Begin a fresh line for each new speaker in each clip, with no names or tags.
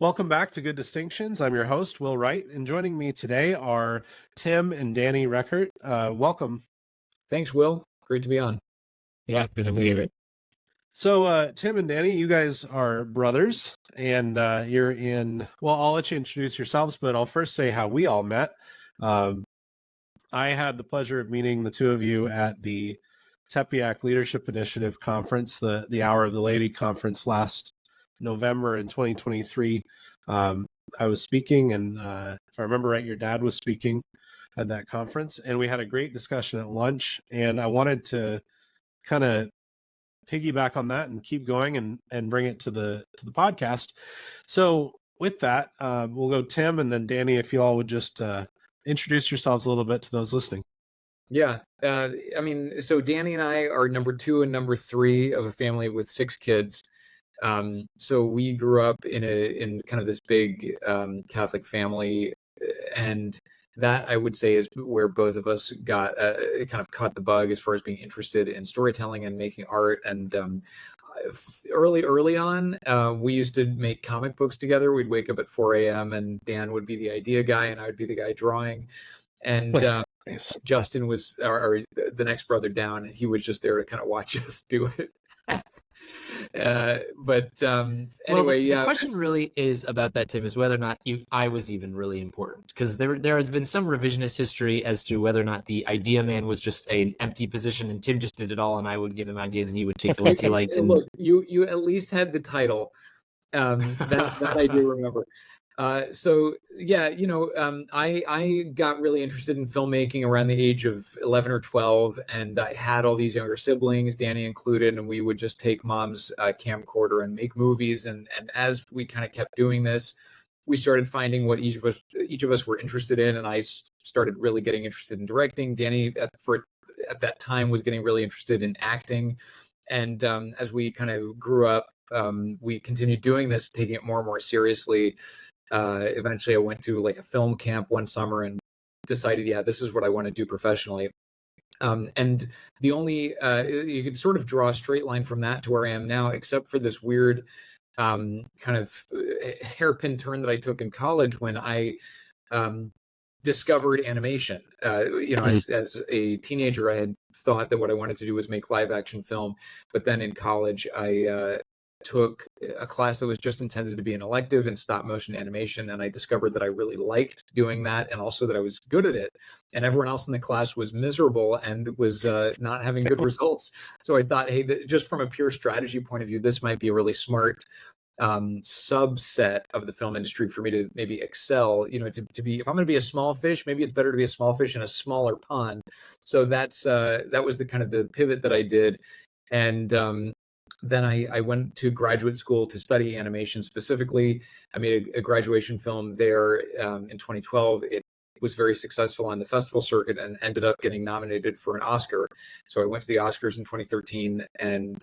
Welcome back to Good Distinctions. I'm your host, Will Wright, and joining me today are Tim and Danny Reckart. Welcome.
Thanks, Will. Great to be on.
Yeah, good to be here.
So, Tim and Danny, you guys are brothers, and you're in, well, I'll let you introduce yourselves, but I'll first say how we all met. I had the pleasure of meeting the two of you at the Tepeyac Leadership Initiative Conference, the Hour of the Laity Conference last November in 2023. I was speaking, and if I remember right, your dad was speaking at that conference, and we had a great discussion at lunch. And I wanted to kind of piggyback on that and keep going and bring it to the podcast. So with that, we'll go Tim and then Danny, if you all would just introduce yourselves a little bit to those listening.
Yeah. So Danny and I are number 2 and number 3 of a family with 6 kids. So we grew up in kind of this big Catholic family, and that I would say is where both of us got kind of caught the bug as far as being interested in storytelling and making art. And early on, we used to make comic books together. We'd wake up at 4 a.m. and Dan would be the idea guy and I would be the guy drawing. And
Nice.
Justin was the next brother down, and he was just there to kind of watch us do it. Anyway,
the question really is about that, Tim, is whether or not I was even really important, because there has been some revisionist history as to whether or not the idea man was just an empty position and Tim just did it all, and I would give him ideas and he would take the lazy lights. And
look, you at least had the title. That I do remember. I got really interested in filmmaking around the age of 11 or 12, and I had all these younger siblings, Danny included, and we would just take mom's camcorder and make movies. And as we kind of kept doing this, we started finding what each of us were interested in, and I started really getting interested in directing. Danny, at that time, was getting really interested in acting. And as we kind of grew up, we continued doing this, taking it more and more seriously. Eventually I went to like a film camp one summer and decided, this is what I want to do professionally. And the only, you could sort of draw a straight line from that to where I am now, except for this weird kind of hairpin turn that I took in college when I discovered animation. As a teenager, I had thought that what I wanted to do was make live action film. But then in college, I took a class that was just intended to be an elective in stop motion animation, and I discovered that I really liked doing that and also that I was good at it, and everyone else in the class was miserable and was not having good results. So I thought, hey, just from a pure strategy point of view, this might be a really smart subset of the film industry for me to maybe excel, to be, if I'm going to be a small fish, maybe it's better to be a small fish in a smaller pond. So that was the kind of the pivot that I did. And then I went to graduate school to study animation specifically. I made a graduation film there in 2012. It was very successful on the festival circuit and ended up getting nominated for an Oscar. So I went to the Oscars in 2013, and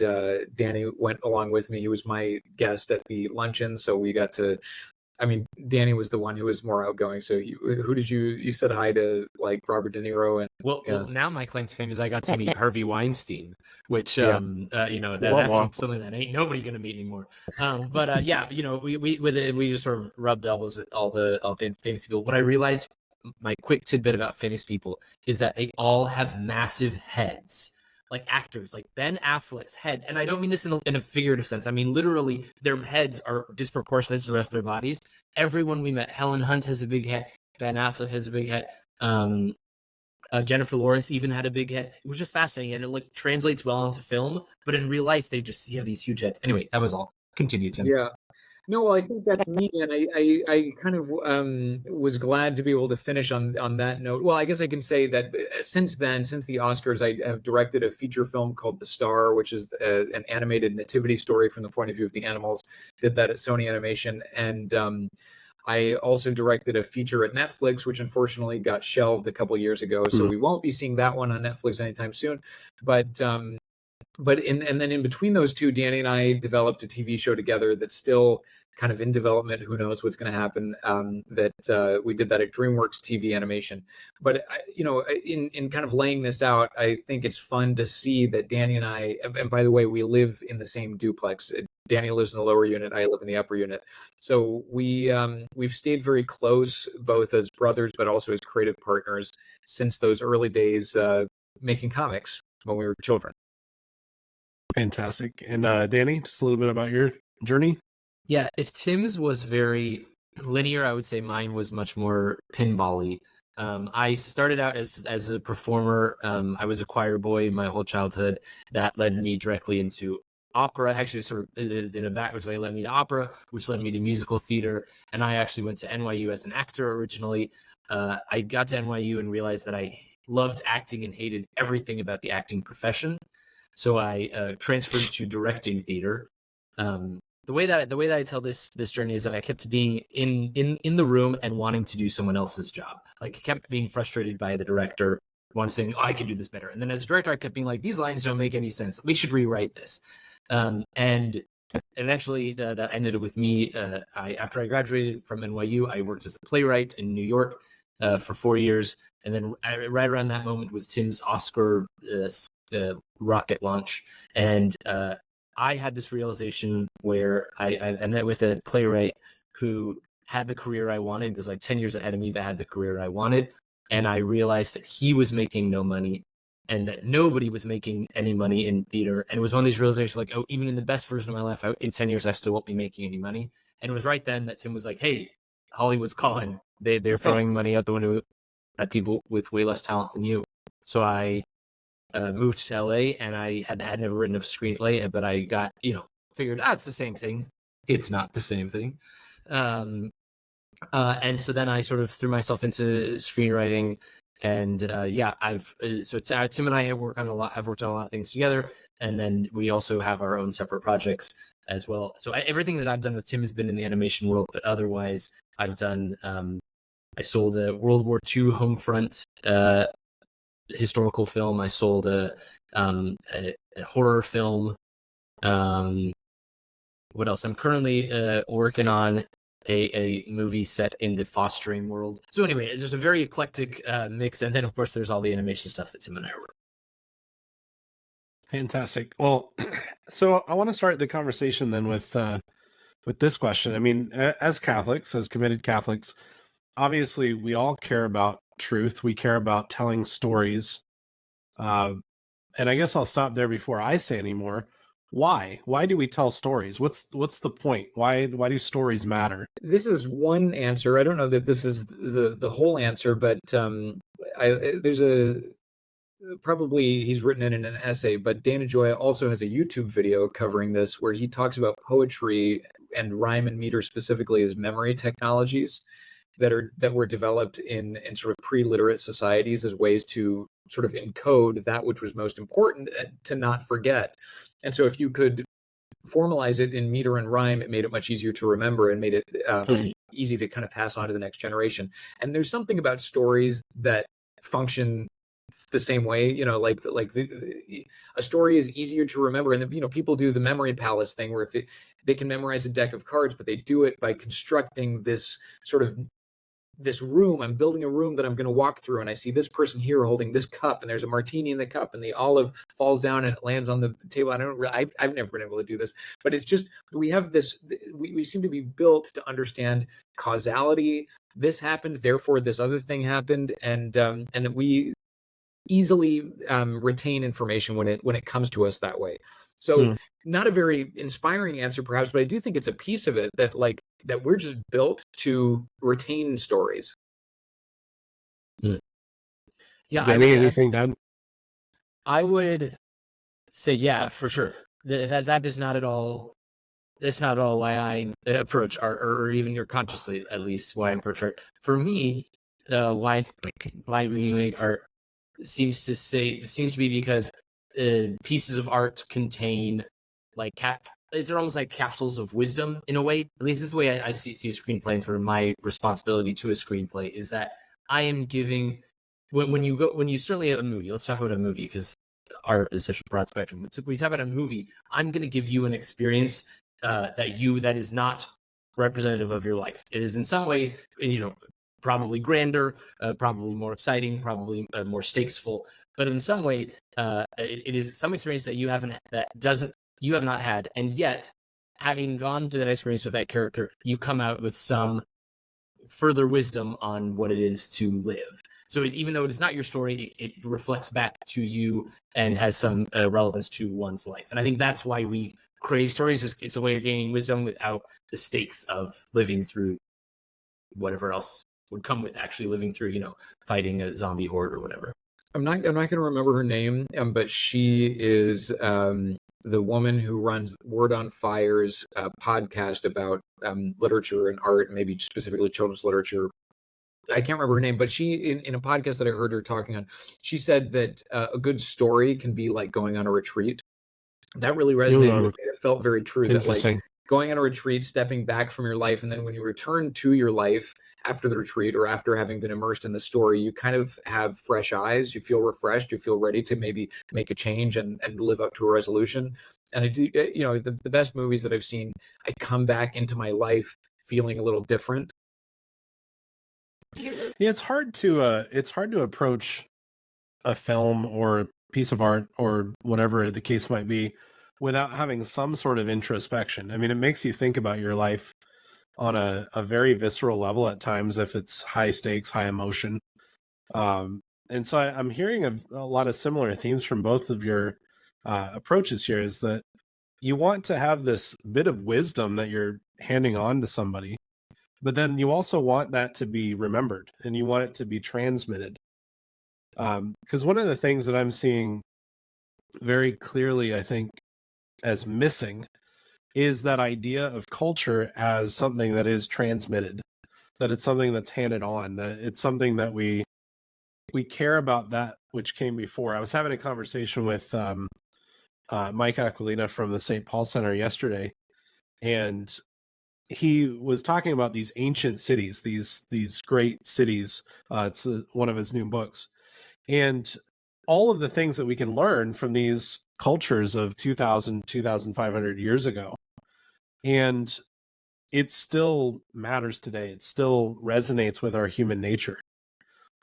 Danny went along with me. He was my guest at the luncheon, so we got to, Danny was the one who was more outgoing. So who did you said hi to, like Robert De Niro? And
well, now my claim to fame is I got to meet Harvey Weinstein, which that's something that ain't nobody gonna meet anymore. We just sort of rubbed elbows with all the famous people. What I realized, my quick tidbit about famous people, is that they all have massive heads. Like actors, like Ben Affleck's head, and I don't mean this in a figurative sense. I mean literally, their heads are disproportionate to the rest of their bodies. Everyone we met, Helen Hunt has a big head. Ben Affleck has a big head. Jennifer Lawrence even had a big head. It was just fascinating, and it translates well into film. But in real life, they just have these huge heads. Anyway, that was all. Continue, Tim.
Yeah. No, well, I think that's neat, and I kind of was glad to be able to finish on that note. Well, I guess I can say that since the Oscars, I have directed a feature film called The Star, which is an animated nativity story from the point of view of the animals. Did that at Sony Animation, and I also directed a feature at Netflix, which unfortunately got shelved a couple years ago. So we won't be seeing that one on Netflix anytime soon. But then in between those two, Danny and I developed a TV show together that's still kind of in development. Who knows what's going to happen? We did that at Dreamworks TV Animation. But in kind of laying this out, I think it's fun to see that Danny and I, and by the way, we live in the same duplex. Danny lives in the lower unit. I live in the upper unit. So we've stayed very close, both as brothers, but also as creative partners since those early days making comics when we were children.
Fantastic. And Danny, just a little bit about your journey.
Yeah, if Tim's was very linear, I would say mine was much more pinball-y. I started out as a performer. I was a choir boy my whole childhood. That led me directly into opera. Actually, sort of in a backwards way, led me to opera, which led me to musical theater. And I actually went to NYU as an actor originally. I got to NYU and realized that I loved acting and hated everything about the acting profession. So I transferred to directing theater. The way that I tell this journey is that I kept being in the room and wanting to do someone else's job. Like, I kept being frustrated by the director, one saying, "Oh, I could do this better." And then as a director, I kept being like, "These lines don't make any sense. We should rewrite this." And eventually, that ended with me. After I graduated from NYU, I worked as a playwright in New York for 4 years, and then right around that moment was Tim's Oscar rocket launch, and I had this realization where I met with a playwright who had the career I wanted. It was like 10 years ahead of me, but had the career I wanted. And I realized that he was making no money and that nobody was making any money in theater. And it was one of these realizations like, oh, even in the best version of my life, in 10 years, I still won't be making any money. And it was right then that Tim was like, hey, Hollywood's calling. They're throwing money out the window at people with way less talent than you. So I moved to LA, and I had never written a screenplay, but I got, figured, it's the same thing. It's not the same thing. And so then I sort of threw myself into screenwriting, and Tim and I have worked on a lot of things together, and then we also have our own separate projects as well. So everything that I've done with Tim has been in the animation world, but otherwise I've done, I sold a World War II home front historical film. I sold a horror film. What else? I'm currently working on a movie set in the fostering world. So anyway, it's just a very eclectic mix. And then, of course, there's all the animation stuff that Tim and I are working.
Fantastic. Well, so I want to start the conversation then with this question. I mean, as Catholics, as committed Catholics, obviously we all care about truth. We care about telling stories. And I guess I'll stop there before I say any more. Why do we tell stories? What's the point? Why do stories matter?
This is one answer. I don't know that this is the whole answer, but there's probably he's written it in an essay, but Dana Joya also has a YouTube video covering this where he talks about poetry and rhyme and meter specifically as memory technologies that were developed in sort of pre-literate societies as ways to sort of encode that which was most important to not forget. And so if you could formalize it in meter and rhyme, it made it much easier to remember and made it easy to kind of pass on to the next generation. And there's something about stories that function the same way, a story is easier to remember. And people do the memory palace thing where if they can memorize a deck of cards, but they do it by constructing this sort of this room. I'm building a room that I'm going to walk through, and I see this person here holding this cup, and there's a martini in the cup, and the olive falls down and it lands on the table. I've never been able to do this, but it's just we have this. We seem to be built to understand causality. This happened, therefore this other thing happened, and that we easily retain information when it comes to us that way. So not a very inspiring answer perhaps, but I do think it's a piece of it that we're just built to retain stories.
Yeah.
Anything done?
I would say, yeah, for sure. That is not at all. That's not at all why I approach art, or even your consciously, at least, why I approach art. For me, why we make art seems to be because pieces of art contain it's almost like capsules of wisdom in a way. At least this is the way I see a screenplay, and sort of my responsibility to a screenplay is that I am giving when you certainly a movie. Let's talk about a movie because art is such a broad spectrum. So when you talk about a movie, I'm going to give you an experience that is not representative of your life. It is in some ways, probably grander, probably more exciting, probably more stakesful, but in some way, it is some experience that you have not had, and yet having gone through that experience with that character, you come out with some further wisdom on what it is to live. So even though it is not your story, it reflects back to you and has some relevance to one's life. And I think that's why we create stories. It's a way of gaining wisdom without the stakes of living through whatever else would come with actually living through, fighting a zombie horde or whatever.
I'm not going to remember her name, but she is the woman who runs Word on Fire's podcast about literature and art, maybe specifically children's literature. I can't remember her name, but she, in a podcast that I heard her talking on, she said that a good story can be like going on a retreat. That really resonated with me. It felt very true.
Interesting.
That like going on a retreat, stepping back from your life, and then when you return to your life after the retreat or after having been immersed in the story, you kind of have fresh eyes. You feel refreshed. You feel ready to maybe make a change and live up to a resolution. And I do, the best movies that I've seen, I come back into my life feeling a little different.
Yeah, it's hard to approach a film or a piece of art or whatever the case might be without having some sort of introspection. I mean, it makes you think about your life on a very visceral level at times if it's high stakes, high emotion. And so I'm hearing a lot of similar themes from both of your approaches here, is that you want to have this bit of wisdom that you're handing on to somebody, but then you also want that to be remembered and you want it to be transmitted. Because one of the things that I'm seeing very clearly, I think, as missing is that idea of culture as something that is transmitted, that it's something that's handed on, that it's something that we care about that which came before. I was having a conversation with Mike Aquilina from the St. Paul Center yesterday, and he was talking about these ancient cities, these great cities. It's one of his new books. And all of the things that we can learn from these cultures of 2,000, 2,500 years ago. And it still matters today. It still resonates with our human nature.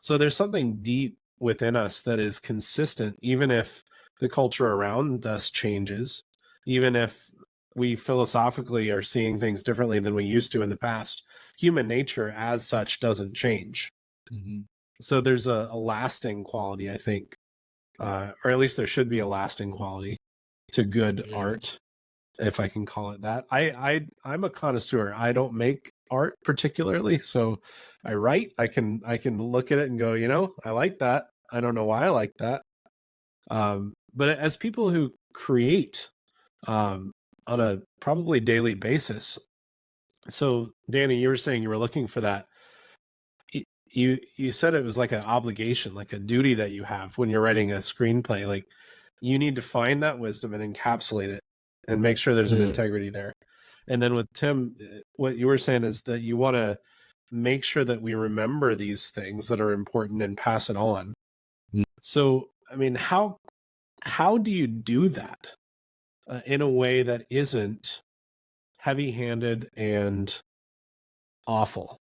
So there's something deep within us that is consistent, even if the culture around us changes, even if we philosophically are seeing things differently than we used to in the past. Human nature as such doesn't change.
Mm-hmm.
So there's a lasting quality, I think, or at least there should be a lasting quality to good art, if I can call it that. I'm a connoisseur. I don't make art particularly, so I write. I can look at it and go, I like that. I don't know why I like that. But as people who create on a probably daily basis, so Danny, you were saying you were looking for that. You said it was like an obligation, like a duty that you have when you're writing a screenplay. Like you need to find that wisdom and encapsulate it and make sure there's an integrity there. And then with Tim, what you were saying is that you want to make sure that we remember these things that are important and pass it on. So, I mean, how do you do that in a way that isn't heavy-handed and awful?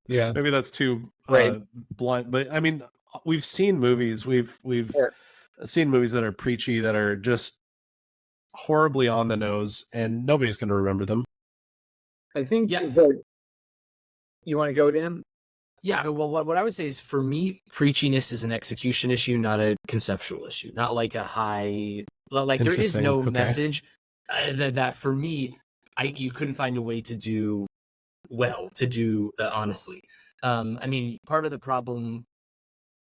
Yeah,
maybe that's too blunt, but I mean, we've seen movies, we've seen movies that are preachy, that are just horribly on the nose, and nobody's going to remember them.
I think that you want to go, Dan?
Yeah, well, what I would say is, for me, preachiness is an execution issue, not a conceptual issue. Not like a high, like there is no message that for me, you couldn't find a way to do well, honestly. I mean, part of the problem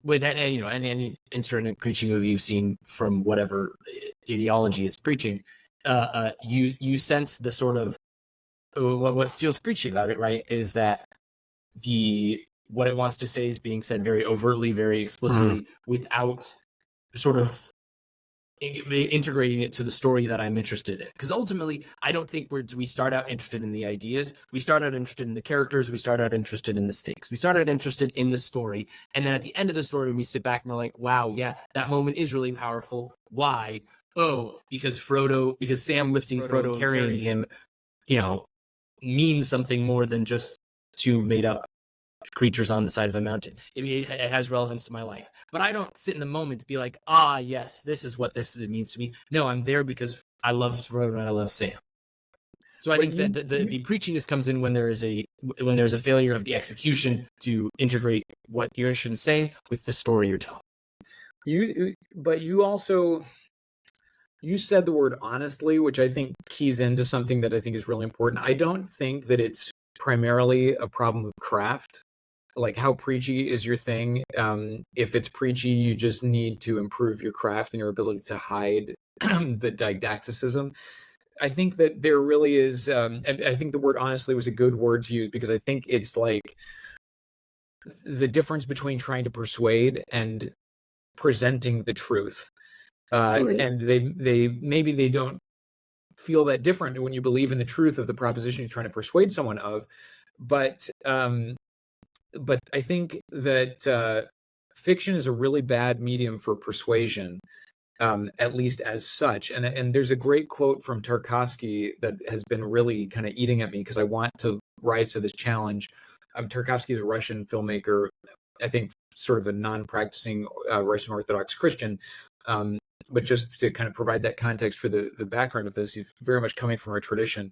with that, any instant preaching movie you've seen from whatever ideology is preaching, you sense the sort of what feels preachy about it, right? Is that what it wants to say is being said very overtly, very explicitly, without sort of integrating it to the story that I'm interested in. Because ultimately, I don't think we start out interested in the ideas. We start out interested in the characters. We start out interested in the stakes. We start out interested in the story. And then at the end of the story, we sit back and we're like, wow, yeah, that moment is really powerful. Why? Oh, because Sam lifting Frodo, carrying him, means something more than just two made up creatures on the side of a mountain. It has relevance to my life. But I don't sit in the moment to be like, yes, this is what this means to me. No, I'm there because I love Frodo and I love Sam. So I think that the preachiness comes in when there's a failure of the execution to integrate what you're going to say with the story you're telling.
But you also, you said the word honestly, which I think keys into something that I think is really important. I don't think that it's primarily a problem of craft, like how preachy is your thing. If it's preachy, you just need to improve your craft and your ability to hide the didacticism. I think that there really is, and I think the word honestly was a good word to use, because I think it's like the difference between trying to persuade and presenting the truth. And maybe they don't feel that different when you believe in the truth of the proposition you're trying to persuade someone of. But I think that fiction is a really bad medium for persuasion, at least as such. And there's a great quote from Tarkovsky that has been really kind of eating at me because I want to rise to this challenge. Tarkovsky is a Russian filmmaker, I think sort of a non-practicing Russian Orthodox Christian. But just to kind of provide that context for the background of this, he's very much coming from our tradition.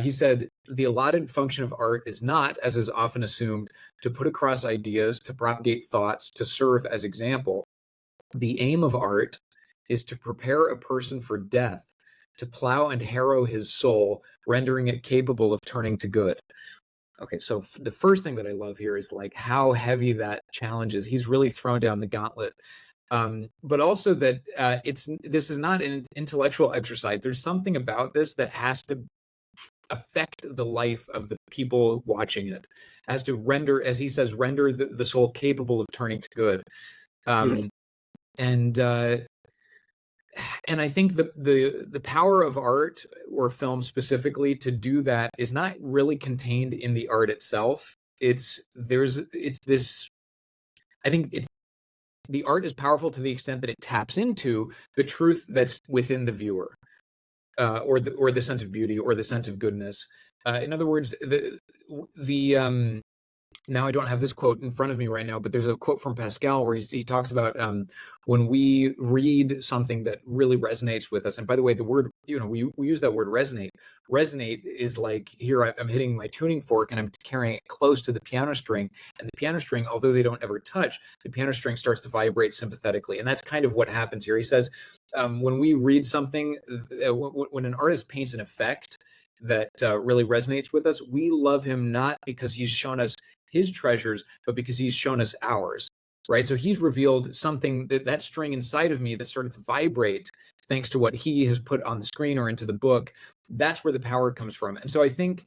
He said, the allotted function of art is not, as is often assumed, to put across ideas, to propagate thoughts, to serve as example. The aim of art is to prepare a person for death, to plow and harrow his soul, rendering it capable of turning to good. Okay, so the first thing that I love here is like how heavy that challenge is. He's really thrown down the gauntlet. But also that this is not an intellectual exercise. There's something about this that has to affect the life of the people watching it, has to render, as he says, render the soul capable of turning to good. And I think the power of art or film specifically to do that is not really contained in the art itself. The art is powerful to the extent that it taps into the truth that's within the viewer, or the sense of beauty or the sense of goodness. In other words, now I don't have this quote in front of me right now, but there's a quote from Pascal where he talks about when we read something that really resonates with us. And by the way, the word, we use that word resonate. Resonate is like, here I'm hitting my tuning fork and I'm carrying it close to the piano string. And the piano string, although they don't ever touch, the piano string starts to vibrate sympathetically. And that's kind of what happens here. He says, when we read something, when an artist paints an effect that really resonates with us, we love him not because he's shown us his treasures, but because he's shown us ours, right? So he's revealed something, that string inside of me that started to vibrate thanks to what he has put on the screen or into the book. That's where the power comes from. And so I think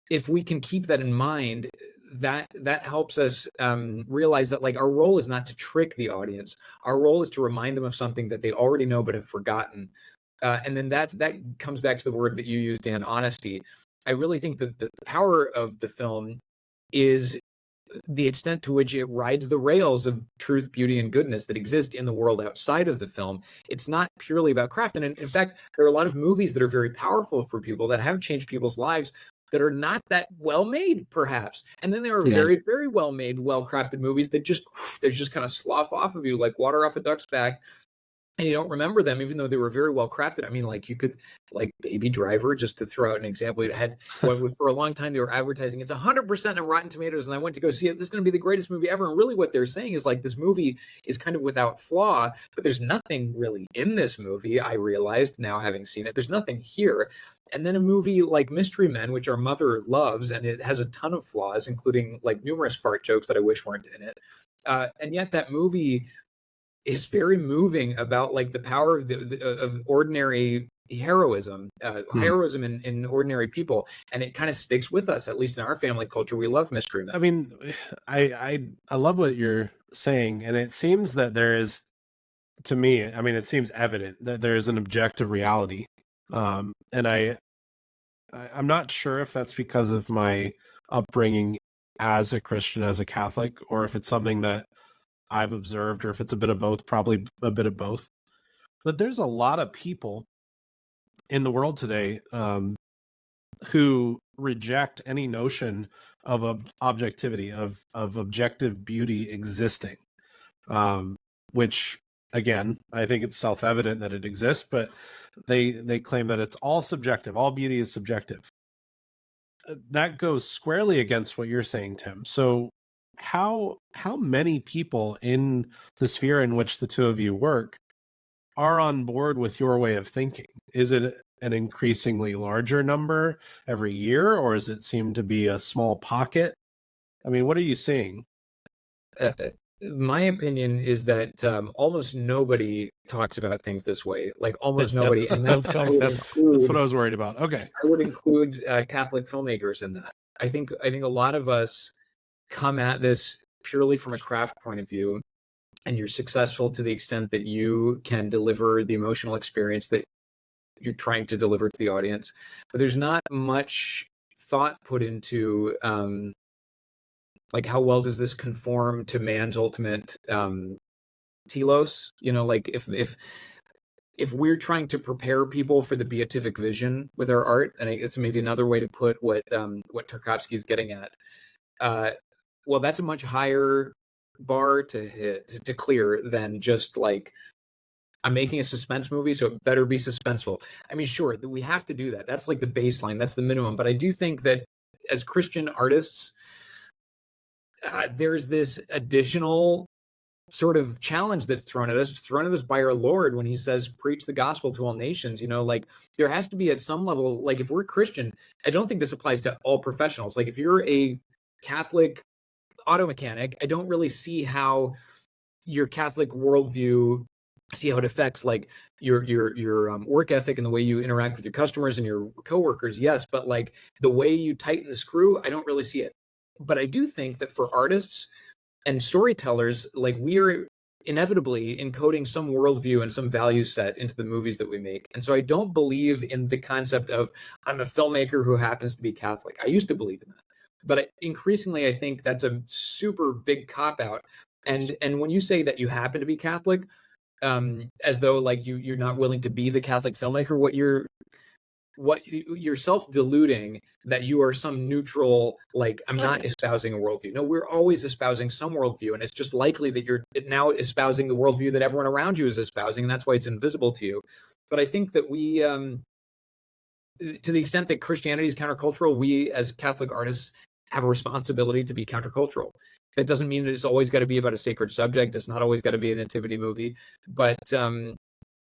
if we can keep that in mind, that helps us realize that like our role is not to trick the audience. Our role is to remind them of something that they already know but have forgotten. And then that comes back to the word that you used, Dan, honesty. I really think that the power of the film is the extent to which it rides the rails of truth, beauty, and goodness that exist in the world outside of the film. It's not purely about craft. And in fact, there are a lot of movies that are very powerful for people, that have changed people's lives, that are not that well made, perhaps. And then there are very, very well made, well crafted movies that just kind of slough off of you like water off a duck's back. And you don't remember them, even though they were very well crafted. I mean, like you could, like Baby Driver, just to throw out an example, it had for a long time they were advertising it's 100% on Rotten Tomatoes, and I went to go see it. This is going to be the greatest movie ever. And really, what they're saying is like this movie is kind of without flaw, but there's nothing really in this movie. I realized now, having seen it, there's nothing here. And then a movie like Mystery Men, which our mother loves, and it has a ton of flaws, including like numerous fart jokes that I wish weren't in it. And yet that movie is very moving about like the power of ordinary heroism, heroism in ordinary people, and it kind of sticks with us. At least in our family culture, we love Mystery Men.
I mean, I love what you're saying, and it seems that there is, to me, I mean, it seems evident that there is an objective reality, and I'm not sure if that's because of my upbringing as a Christian, as a Catholic, or if it's something that I've observed, or if it's a bit of both, probably a bit of both. But there's a lot of people in the world today who reject any notion of objectivity, of objective beauty existing, which again, I think it's self-evident that it exists, but they claim that it's all subjective. All beauty is subjective. That goes squarely against what you're saying, Tim. So how many people in the sphere in which the two of you work are on board with your way of thinking? Is it an increasingly larger number every year, or does it seem to be a small pocket? I mean, what are you seeing?
My opinion is that almost nobody talks about things this way. Like almost
That's
nobody. And then
That's what I was worried about. Okay.
I would include Catholic filmmakers in that. I think a lot of us come at this purely from a craft point of view, and you're successful to the extent that you can deliver the emotional experience that you're trying to deliver to the audience. But there's not much thought put into like how well does this conform to man's ultimate telos? You know, like if we're trying to prepare people for the beatific vision with our art, and it's maybe another way to put what Tarkovsky is getting at. Well, that's a much higher bar to clear than just like, I'm making a suspense movie, so it better be suspenseful. I mean, sure, we have to do that. That's like the baseline. That's the minimum. But I do think that as Christian artists, there's this additional sort of challenge that's thrown at us by our Lord when he says, preach the gospel to all nations. You know, like there has to be at some level, like if we're Christian, I don't think this applies to all professionals. Like if you're a Catholic auto mechanic, I don't really see how your Catholic worldview, see how it affects like your work ethic and the way you interact with your customers and your coworkers. Yes, but like the way you tighten the screw, I don't really see it. But I do think that for artists and storytellers, like we are inevitably encoding some worldview and some value set into the movies that we make. And so I don't believe in the concept of I'm a filmmaker who happens to be Catholic. I used to believe in that. But increasingly, I think that's a super big cop-out. And when you say that you happen to be Catholic, as though like you're not willing to be the Catholic filmmaker, what you're self-deluding that you are some neutral, like I'm not espousing a worldview. No, we're always espousing some worldview, and it's just likely that you're now espousing the worldview that everyone around you is espousing, and that's why it's invisible to you. But I think that we, to the extent that Christianity is countercultural, we as Catholic artists have a responsibility to be countercultural. That doesn't mean that it's always got to be about a sacred subject. It's not always got to be a nativity movie, but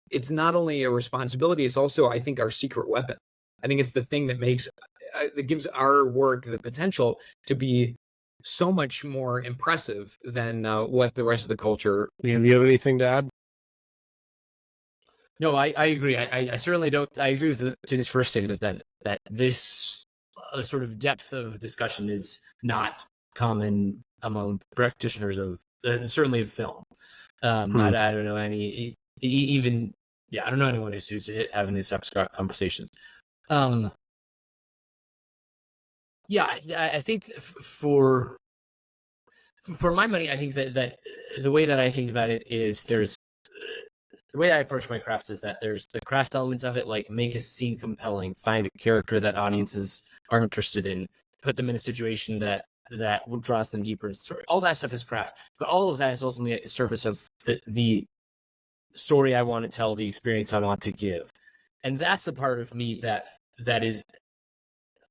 it's not only a responsibility, it's also, I think, our secret weapon. I think it's the thing that gives our work the potential to be so much more impressive than what the rest of the culture.
Do you have anything to add?
No, I agree. I certainly don't. I agree with Tim's first statement that this sort of depth of discussion is not common among practitioners of certainly of film. I don't know any even. Yeah, I don't know anyone who's having these abstract conversations. Yeah, I think for my money, I think that the way that I think about it is the way I approach my craft is that there's the craft elements of it, like make a scene compelling, find a character that audiences are interested in, put them in a situation that draws them deeper. All that stuff is craft, but all of that is ultimately a service of the story I want to tell, the experience I want to give. And that's the part of me that is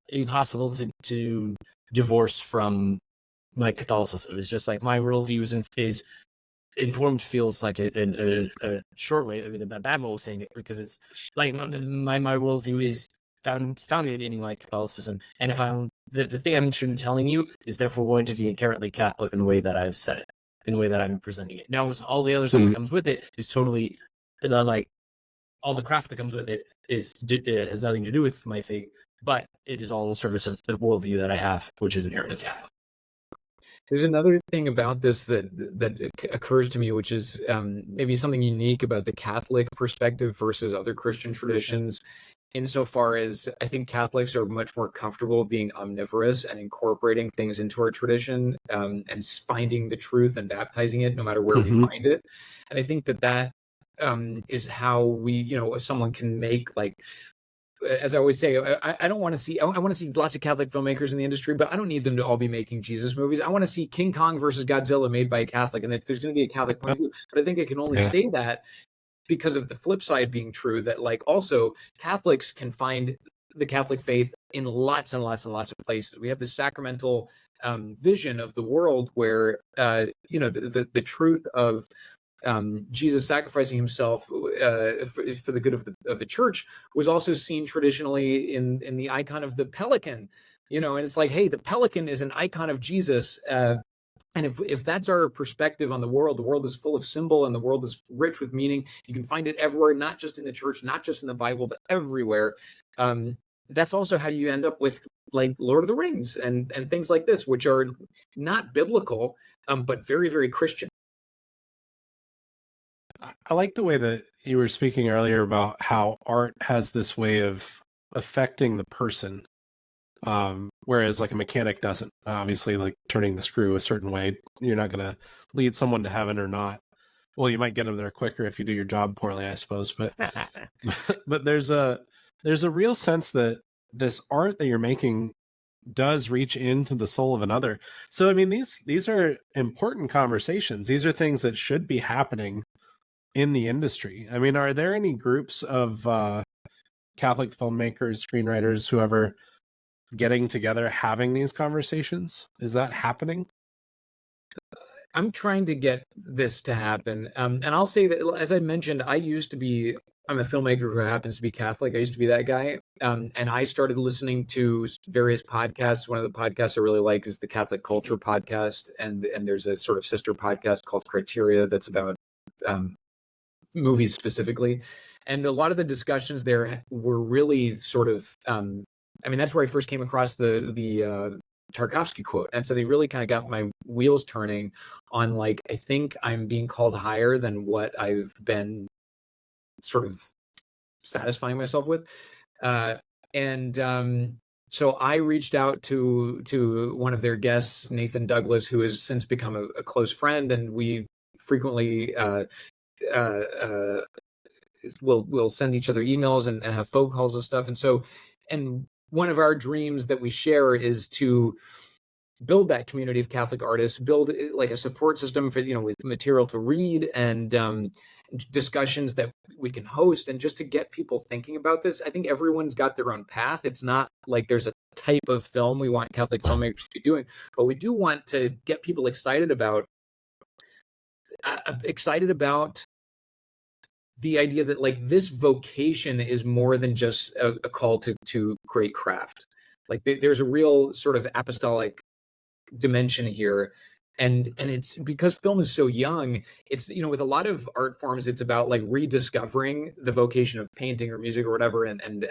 impossible to divorce from my Catholicism. It's just like my worldview is informed, feels like a short way, I mean, a bad way of saying it, because it's like my worldview is founded in like Catholicism. And if the thing I'm interested in telling you is therefore going to be inherently Catholic in the way that I've said it, in the way that I'm presenting it. Now, all the other stuff that comes with it is totally like all the craft that comes with it has nothing to do with my faith, but it is all in service of the worldview that I have, which is inherently Catholic.
There's another thing about this that occurs to me, which is maybe something unique about the Catholic perspective versus other Christian traditions, insofar as I think Catholics are much more comfortable being omnivorous and incorporating things into our tradition and finding the truth and baptizing it no matter where we find it. And I think that is how we, someone can make like as I always say, I don't want to see. I want to see lots of Catholic filmmakers in the industry, but I don't need them to all be making Jesus movies. I want to see King Kong versus Godzilla made by a Catholic, and that there's going to be a Catholic point of view. But I think I can only say that because of the flip side being true. That like also Catholics can find the Catholic faith in lots and lots and lots of places. We have this sacramental vision of the world where the truth of Jesus sacrificing himself for the good of the church was also seen traditionally in the icon of the pelican, and it's like, hey, the pelican is an icon of Jesus. And if that's our perspective on the world is full of symbol and the world is rich with meaning. You can find it everywhere, not just in the church, not just in the Bible, but everywhere. That's also how you end up with like Lord of the Rings and things like this, which are not biblical, but very, very Christian.
I like the way that you were speaking earlier about how art has this way of affecting the person, whereas like a mechanic doesn't. Obviously, like turning the screw a certain way, you're not going to lead someone to heaven or not. Well, you might get them there quicker if you do your job poorly, I suppose. But but there's a real sense that this art that you're making does reach into the soul of another. So I mean, these are important conversations. These are things that should be happening in the industry. I mean, are there any groups of Catholic filmmakers, screenwriters, whoever, getting together, having these conversations? Is that happening?
I'm trying to get this to happen. And I'll say that, as I mentioned, I'm a filmmaker who happens to be Catholic. I used to be that guy. And I started listening to various podcasts. One of the podcasts I really like is the Catholic Culture podcast. And there's a sort of sister podcast called Criteria that's about movies specifically. And a lot of the discussions there were really sort of, that's where I first came across the Tarkovsky quote. And so they really kind of got my wheels turning on, like, I think I'm being called higher than what I've been sort of satisfying myself with. So I reached out to one of their guests, Nathan Douglas, who has since become a close friend. And we frequently we'll send each other emails and have phone calls and stuff. And one of our dreams that we share is to build that community of Catholic artists, build like a support system for, with material to read and discussions that we can host, and just to get people thinking about this. I think everyone's got their own path. It's not like there's a type of film we want Catholic filmmakers to be doing, but we do want to get people excited about the idea that like this vocation is more than just a call to great craft. Like there's a real sort of apostolic dimension here. And it's because film is so young, it's, with a lot of art forms, it's about like rediscovering the vocation of painting or music or whatever. And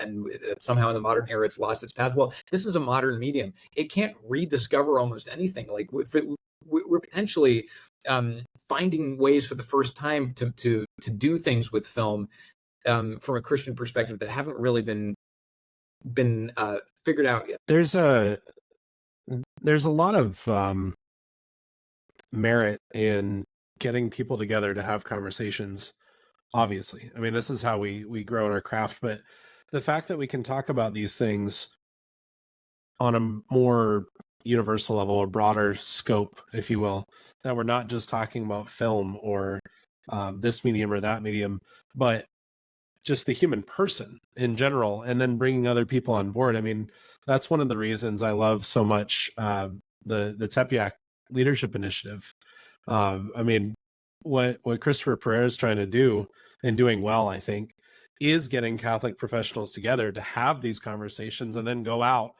somehow in the modern era, it's lost its path. Well, this is a modern medium. It can't rediscover almost anything. Like we're potentially finding ways for the first time to do things with film from a Christian perspective that haven't really been figured out yet.
There's a lot of merit in getting people together to have conversations. Obviously, I mean, this is how we grow in our craft. But the fact that we can talk about these things on a more universal level, a broader scope, if you will, that we're not just talking about film or this medium or that medium, but just the human person in general, and then bringing other people on board. I mean, that's one of the reasons I love so much the Tepeyac Leadership Initiative. I mean, what Christopher Pereira is trying to do, and doing well, I think, is getting Catholic professionals together to have these conversations and then go out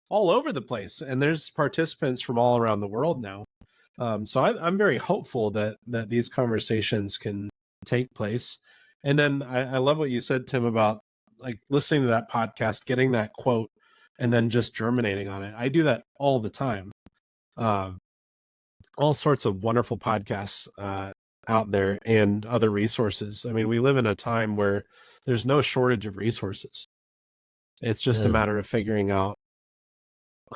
all over the place. And there's participants from all around the world now. So I'm very hopeful that these conversations can take place. And then I love what you said, Tim, about like listening to that podcast, getting that quote, and then just germinating on it. I do that all the time. All sorts of wonderful podcasts out there and other resources. I mean, we live in a time where there's no shortage of resources. It's just a matter of figuring out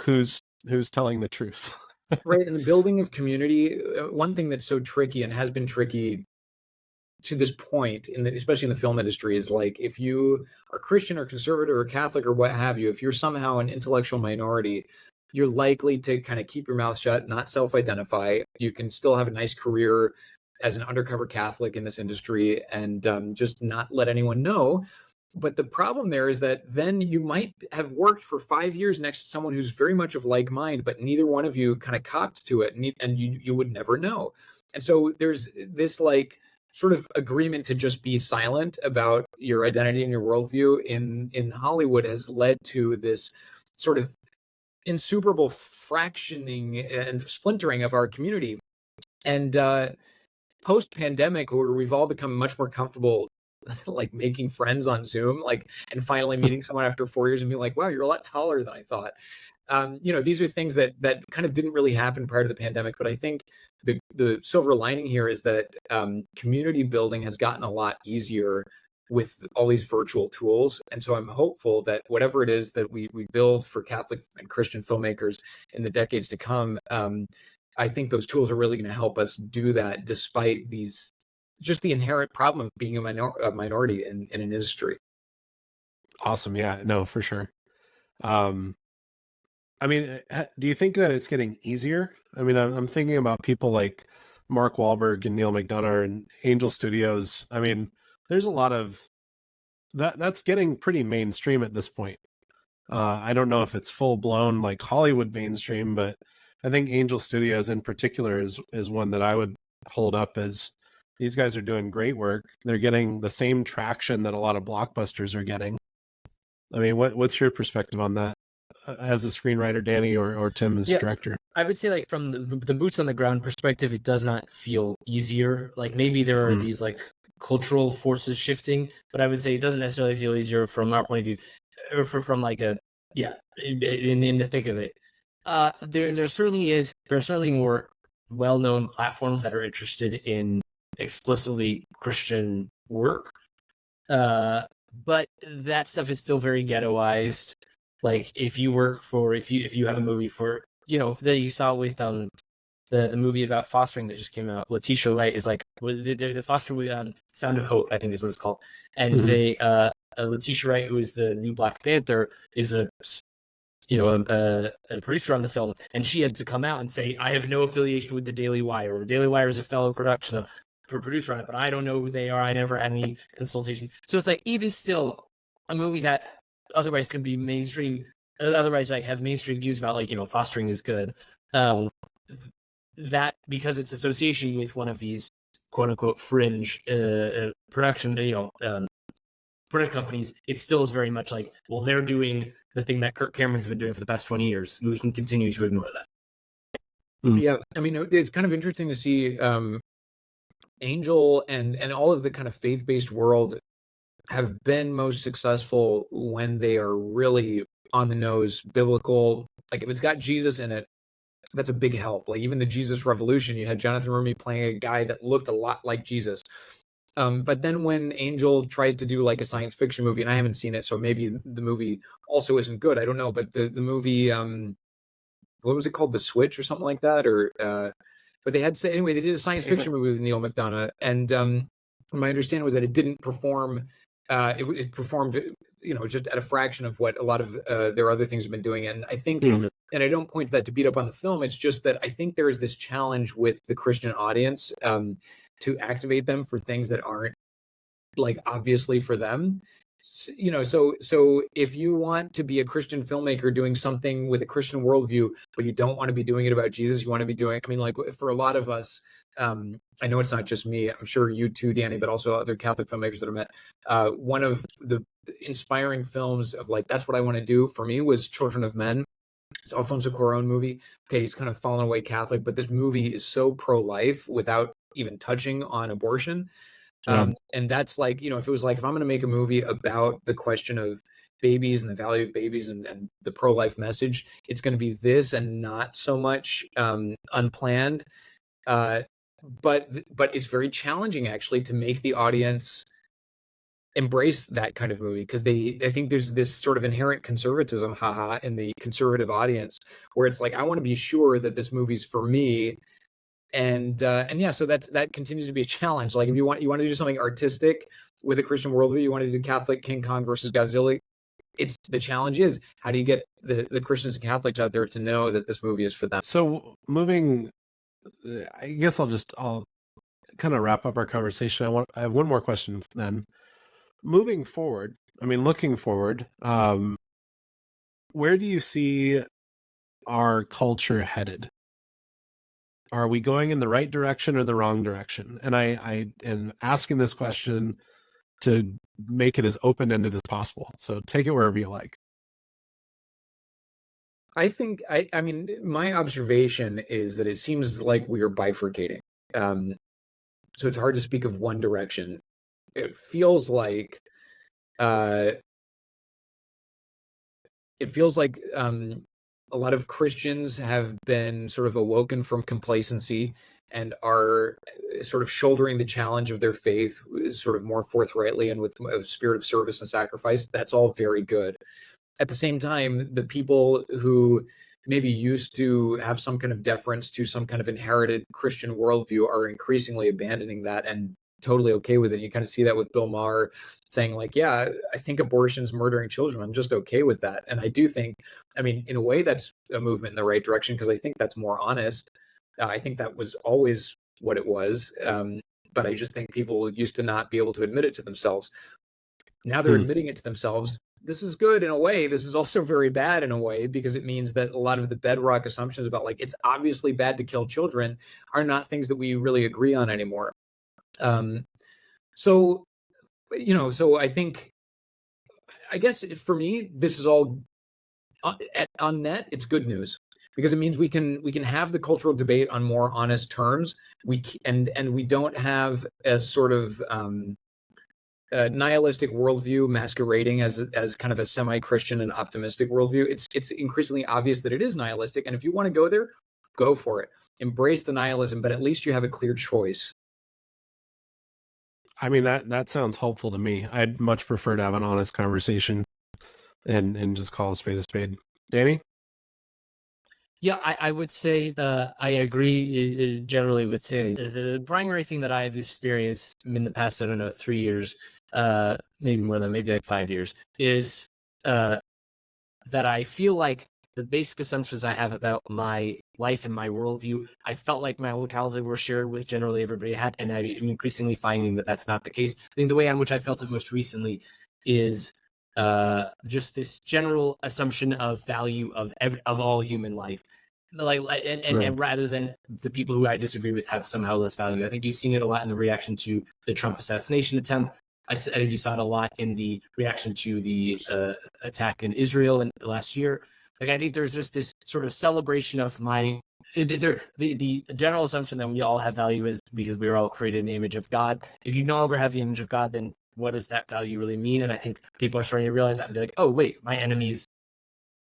who's telling the truth.
Right. And the building of community, one thing that's so tricky and has been tricky to this point, especially in the film industry, is like, if you are Christian or conservative or Catholic or what have you, if you're somehow an intellectual minority, you're likely to kind of keep your mouth shut, not self-identify. You can still have a nice career as an undercover Catholic in this industry and just not let anyone know. But the problem there is that then you might have worked for 5 years next to someone who's very much of like mind, but neither one of you kind of copped to it, and you would never know. And so there's this like sort of agreement to just be silent about your identity and your worldview in Hollywood has led to this sort of insuperable fractioning and splintering of our community. And post-pandemic, where we've all become much more comfortable like making friends on Zoom, like, and finally meeting someone after 4 years and being like, wow, you're a lot taller than I thought. These are things that kind of didn't really happen prior to the pandemic. But I think the silver lining here is that community building has gotten a lot easier with all these virtual tools. And so I'm hopeful that whatever it is that we build for Catholic and Christian filmmakers in the decades to come, I think those tools are really going to help us do that, despite just the inherent problem of being a minority in an industry.
Awesome. Yeah, no, for sure. I mean, do you think that it's getting easier? I mean, I'm thinking about people like Mark Wahlberg and Neil McDonough and Angel Studios. I mean, there's a lot of that's getting pretty mainstream at this point. I don't know if it's full blown like Hollywood mainstream, but I think Angel Studios in particular is one that I would hold up as these guys are doing great work. They're getting the same traction that a lot of blockbusters are getting. I mean, what's your perspective on that as a screenwriter, Danny, or Tim as director?
I would say, like, from the boots on the ground perspective, it does not feel easier. Like, maybe there are these like cultural forces shifting, but I would say it doesn't necessarily feel easier from our point of view, or from like in the thick of it. There are certainly more well-known platforms that are interested in explicitly Christian work, but that stuff is still very ghettoized. Like, if you have a movie for, that you saw with the movie about fostering that just came out, Letitia Wright is like the fostering Sound of Hope, I think is what it's called, and they Letitia Wright, who is the new Black Panther, is a producer on the film, and she had to come out and say, I have no affiliation with the Daily Wire. The Daily Wire is a fellow producer on it, but I don't know who they are. I never had any consultation. So it's like, even still, a movie that otherwise could be mainstream, otherwise like have mainstream views about, like, fostering is good, that because it's association with one of these quote unquote fringe production companies, it still is very much like, well, they're doing the thing that Kirk Cameron's been doing for the past 20 years. We can continue to ignore that.
Yeah, I mean, it's kind of interesting to see Angel and all of the kind of faith-based world have been most successful when they are really on the nose, biblical. Like, if it's got Jesus in it, that's a big help. Like, even the Jesus Revolution, you had Jonathan Rumi playing a guy that looked a lot like Jesus. But then when Angel tries to do like a science fiction movie, and I haven't seen it, so maybe the movie also isn't good, I don't know, but the movie, what was it called? The Switch or something like that? Or but they did a science fiction movie with Neil McDonough, and my understanding was that it didn't perform. It performed, just at a fraction of what a lot of their other things have been doing. And I think, and I don't point to that to beat up on the film, it's just that I think there is this challenge with the Christian audience to activate them for things that aren't like obviously for them. So if you want to be a Christian filmmaker doing something with a Christian worldview, but you don't want to be doing it about Jesus, you want to be doing, I mean, like, for a lot of us, I know it's not just me, I'm sure you too, Danny, but also other Catholic filmmakers that I met. One of the inspiring films of like, that's what I want to do for me was Children of Men. It's Alfonso Cuarón movie. Okay, he's kind of fallen away Catholic, but this movie is so pro-life without even touching on abortion. And that's like, if it was like, if I'm going to make a movie about the question of babies and the value of babies and the pro-life message, it's going to be this and not so much unplanned. But it's very challenging actually to make the audience embrace that kind of movie, because I think there's this sort of inherent conservatism, in the conservative audience, where it's like, I want to be sure that this movie's for me, and yeah, so that continues to be a challenge. Like, if you want to do something artistic with a Christian worldview, you want to do Catholic King Kong versus Godzilla. It's the challenge is, how do you get the Christians and Catholics out there to know that this movie is for them?
So moving, I guess I'll kind of wrap up our conversation. I have one more question then. Moving forward, I mean, looking forward, where do you see our culture headed? Are we going in the right direction or the wrong direction? And I am asking this question to make it as open-ended as possible. So take it wherever you like.
I think, I mean, my observation is that it seems like we are bifurcating. So it's hard to speak of one direction. It feels like a lot of Christians have been sort of awoken from complacency and are sort of shouldering the challenge of their faith sort of more forthrightly and with a spirit of service and sacrifice. That's all very good. At the same time, the people who maybe used to have some kind of deference to some kind of inherited Christian worldview are increasingly abandoning that and totally okay with it. You kind of see that with Bill Maher saying, like, yeah, I think abortion's murdering children. I'm just okay with that. And I do think, I mean, in a way, that's a movement in the right direction, because I think that's more honest. I think that was always what it was. But I just think people used to not be able to admit it to themselves. Now they're admitting it to themselves. This is good in a way. This is also very bad in a way, because it means that a lot of the bedrock assumptions about, like, it's obviously bad to kill children are not things that we really agree on anymore. So, you know, so I think, I guess for me, this is all on net. It's good news, because it means we can have the cultural debate on more honest terms. And we don't have a sort of nihilistic worldview masquerading as kind of a semi-Christian and optimistic worldview. It's increasingly obvious that it is nihilistic, and if you want to go there, go for it. Embrace the nihilism, but at least you have a clear choice.
I mean, that sounds hopeful to me. I'd much prefer to have an honest conversation and just call a spade a spade. Danny?
Yeah, I would say I agree generally with Tim. The primary thing that I've experienced in the past, I don't know, 3 years, maybe more than, maybe like 5 years, is that I feel like the basic assumptions I have about my life and my worldview, I felt like my locality were shared with generally everybody had, and I'm increasingly finding that that's not the case. I think the way in which I felt it most recently is just this general assumption of value of all human life, like, and rather than the people who I disagree with have somehow less value. I think you've seen it a lot in the reaction to the Trump assassination attempt. I think you saw it a lot in the reaction to the attack in Israel in the last year. Like, I think there's just this sort of celebration of the general assumption that we all have value is because we were all created in the image of God. If you no longer have the image of God, then what does that value really mean? And I think people are starting to realize that and be like, oh, wait, my enemies,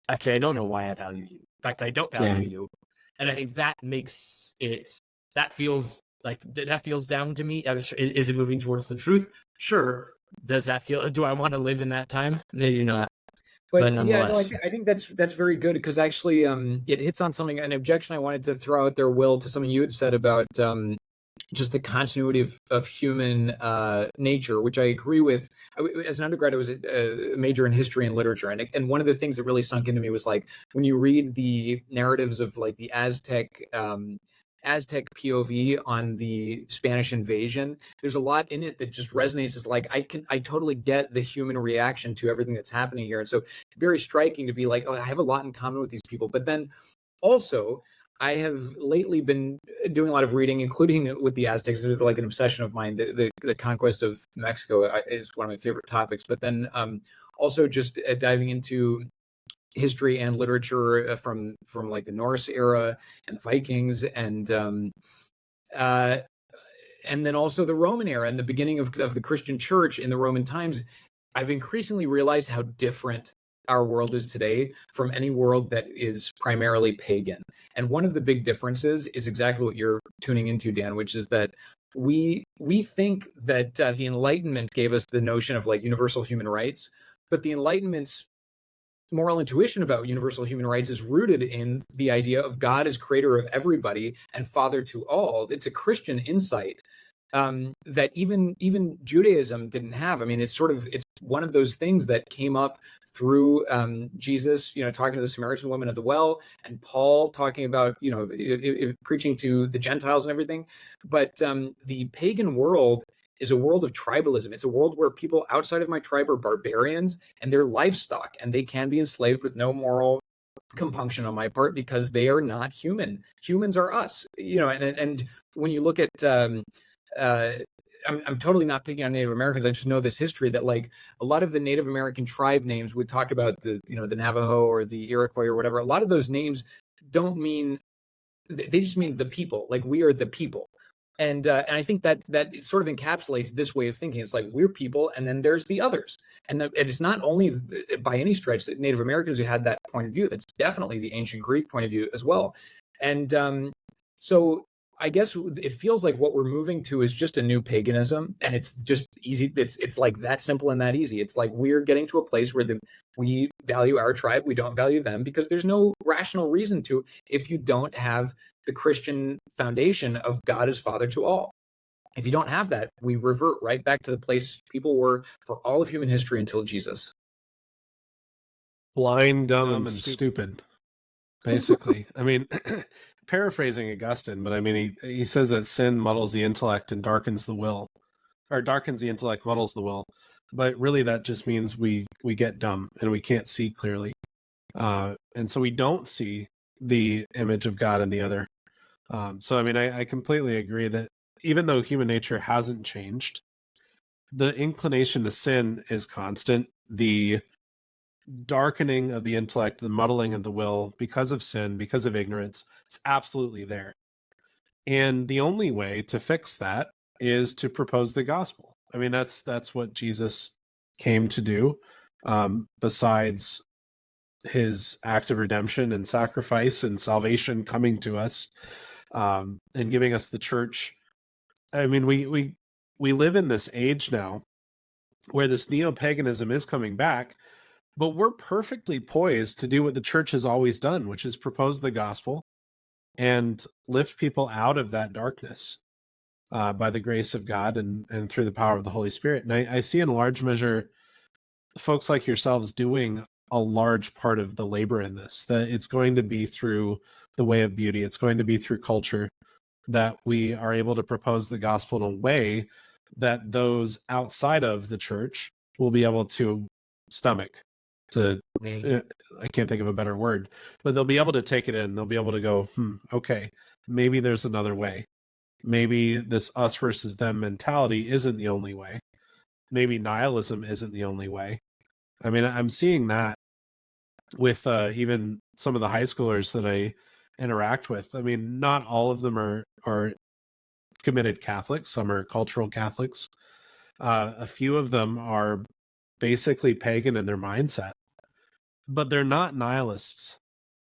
actually, I don't know why I value you. In fact, I don't value you. And I think that makes it, that feels down to me. Is it moving towards the truth? Sure. Does that feel, do I want to live in that time? Maybe not.
But yeah, no, I think that's very good, because actually it hits on something, an objection I wanted to throw out there, Will, to something you had said about just the continuity of human nature, which I agree with. As an undergrad, I was a major in history and literature, and one of the things that really sunk into me was, like, when you read the narratives of, like, the Aztec POV on the Spanish invasion, there's a lot in it that just resonates as, like, I totally get the human reaction to everything that's happening here. And so very striking to be like, oh, I have a lot in common with these people. But then also, I have lately been doing a lot of reading, including with the Aztecs. It's like an obsession of mine. The conquest of Mexico is one of my favorite topics. But then also just diving into history and literature from like the Norse era and the Vikings, and then also the Roman era and the beginning of the Christian church in the Roman times. I've increasingly realized how different our world is today from any world that is primarily pagan. And one of the big differences is exactly what you're tuning into, Dan, which is that we think that the Enlightenment gave us the notion of, like, universal human rights, but the Enlightenment's moral intuition about universal human rights is rooted in the idea of God as creator of everybody and father to all. It's a Christian insight that even Judaism didn't have. I mean, it's one of those things that came up through Jesus, talking to the Samaritan woman at the well, and Paul talking about, preaching to the Gentiles and everything. But the pagan world is a world of tribalism. It's a world where people outside of my tribe are barbarians and they're livestock, and they can be enslaved with no moral compunction on my part because they are not human. Humans are us, and when you look at I'm totally not picking on Native Americans. I just know this history that like a lot of the Native American tribe names would talk about the Navajo or the Iroquois or whatever. A lot of those names don't mean, they just mean the people. Like, we are the people. And I think that sort of encapsulates this way of thinking. It's like, we're people, and then there's the others. And it's not only by any stretch that Native Americans who had that point of view. That's definitely the ancient Greek point of view as well. And so I guess it feels like what we're moving to is just a new paganism, and it's just easy. It's like that simple and that easy. It's like we're getting to a place where we value our tribe, we don't value them, because there's no rational reason to if you don't have the Christian foundation of God as Father to all. If you don't have that, we revert right back to the place people were for all of human history until Jesus.
Blind, dumb, and stupid, basically. I mean, paraphrasing Augustine, but I mean, he says that sin muddles the intellect and darkens the will, or darkens the intellect, muddles the will. But really, that just means we get dumb and we can't see clearly. And so we don't see the image of God in the other. So, I mean, I completely agree that even though human nature hasn't changed, the inclination to sin is constant. The darkening of the intellect, the muddling of the will because of sin, because of ignorance, it's absolutely there. And the only way to fix that is to propose the gospel. I mean, that's what Jesus came to do, besides his act of redemption and sacrifice and salvation coming to us, and giving us the church. I mean, we live in this age now where this neo-paganism is coming back, but we're perfectly poised to do what the church has always done, which is propose the gospel and lift people out of that darkness by the grace of God and through the power of the Holy Spirit. And I see in large measure folks like yourselves doing a large part of the labor in this, that it's going to be through the way of beauty. It's going to be through culture that we are able to propose the gospel in a way that those outside of the church will be able to stomach. I can't think of a better word, but they'll be able to take it in. They'll be able to go, okay, maybe there's another way. Maybe this us versus them mentality isn't the only way. Maybe nihilism isn't the only way. I mean, I'm seeing that with even some of the high schoolers that I interact with. I mean, not all of them are committed Catholics. Some are cultural Catholics. A few of them are basically pagan in their mindset, but they're not nihilists.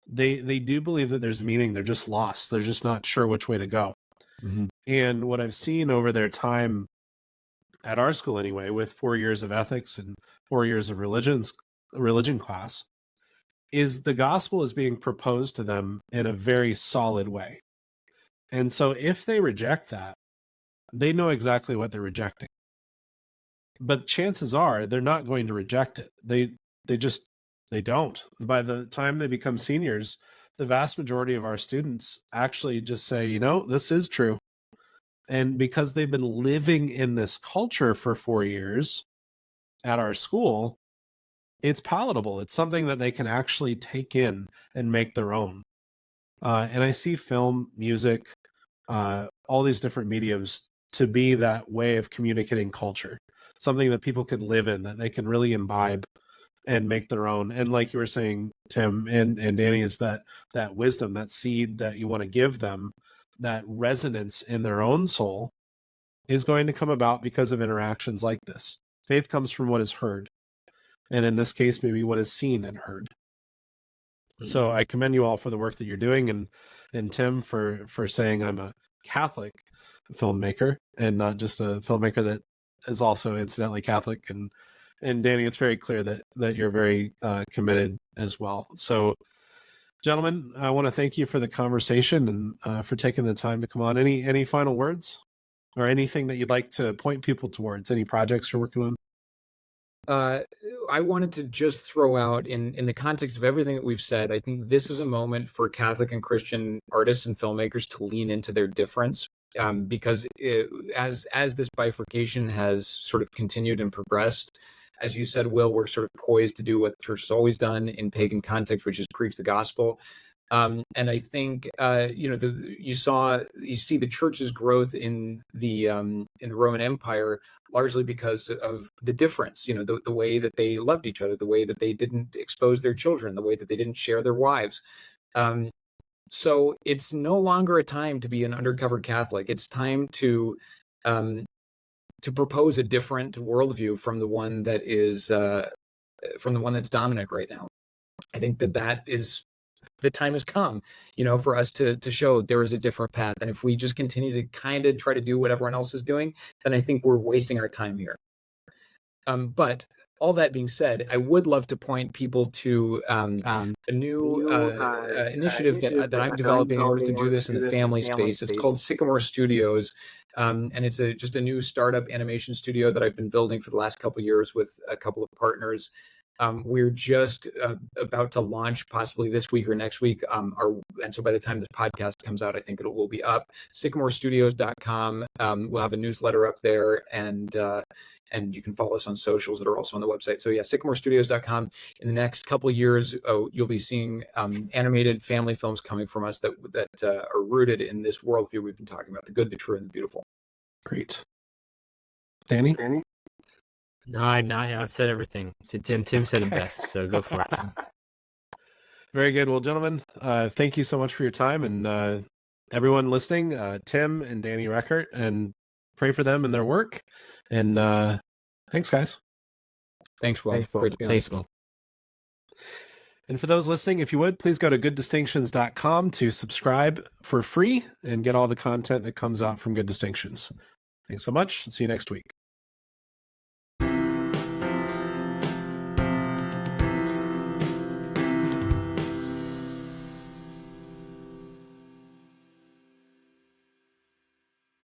They do believe that there's meaning. They're just lost. They're just not sure which way to go. Mm-hmm. And what I've seen over their time at our school anyway, with 4 years of ethics and 4 years of religion class, is the gospel is being proposed to them in a very solid way. And so if they reject that, they know exactly what they're rejecting. But chances are they're not going to reject it. They don't. By the time they become seniors, the vast majority of our students actually just say, this is true. And because they've been living in this culture for 4 years at our school, it's palatable. It's something that they can actually take in and make their own. And I see film, music, all these different mediums to be that way of communicating culture, something that people can live in, that they can really imbibe and make their own. And like you were saying, Tim and Danny, is that wisdom, that seed that you want to give them, that resonance in their own soul is going to come about because of interactions like this. Faith comes from what is heard. And in this case, maybe what is seen and heard. So I commend you all for the work that you're doing, and Tim for saying I'm a Catholic filmmaker and not just a filmmaker that is also incidentally Catholic and and Danny, it's very clear that you're very committed as well. So, gentlemen, I want to thank you for the conversation and for taking the time to come on. Any final words or anything that you'd like to point people towards? Any projects you're working on?
I wanted to just throw out in the context of everything that we've said, I think this is a moment for Catholic and Christian artists and filmmakers to lean into their difference. Because as this bifurcation has sort of continued and progressed, as you said, Will, we're sort of poised to do what the church has always done in pagan context, which is preach the gospel. And I think you see the church's growth in the Roman Empire largely because of the difference, the way that they loved each other, the way that they didn't expose their children, the way that they didn't share their wives. So it's no longer a time to be an undercover Catholic. It's time to propose a different worldview from the one that's dominant right now. I think that is the time has come, for us to show there is a different path. And if we just continue to kind of try to do what everyone else is doing, then I think we're wasting our time here. But all that being said, I would love to point people to a new initiative that I'm developing in order to do this in the family space. It's called Sycamore Studios, and it's just a new startup animation studio that I've been building for the last couple of years with a couple of partners. We're just about to launch possibly this week or next week. And so by the time this podcast comes out, I think it will be up. SycamoreStudios.com. We'll have a newsletter up there, and you can follow us on socials that are also on the website. So yeah, SycamoreStudios.com. In the next couple of years, you'll be seeing animated family films coming from us that are rooted in this worldview we've been talking about: the good, the true, and the beautiful.
Great. Danny?
No, I've said everything. Tim said it best, so go for it.
Very good. Well, gentlemen, thank you so much for your time, and everyone listening, Tim and Danny Reckart, and pray for them and their work. And thanks, guys.
Thanks, Will. Great to be on.
Thanks, Will.
And for those listening, if you would, please go to gooddistinctions.com to subscribe for free and get all the content that comes out from Good Distinctions. Thanks so much. See you next week.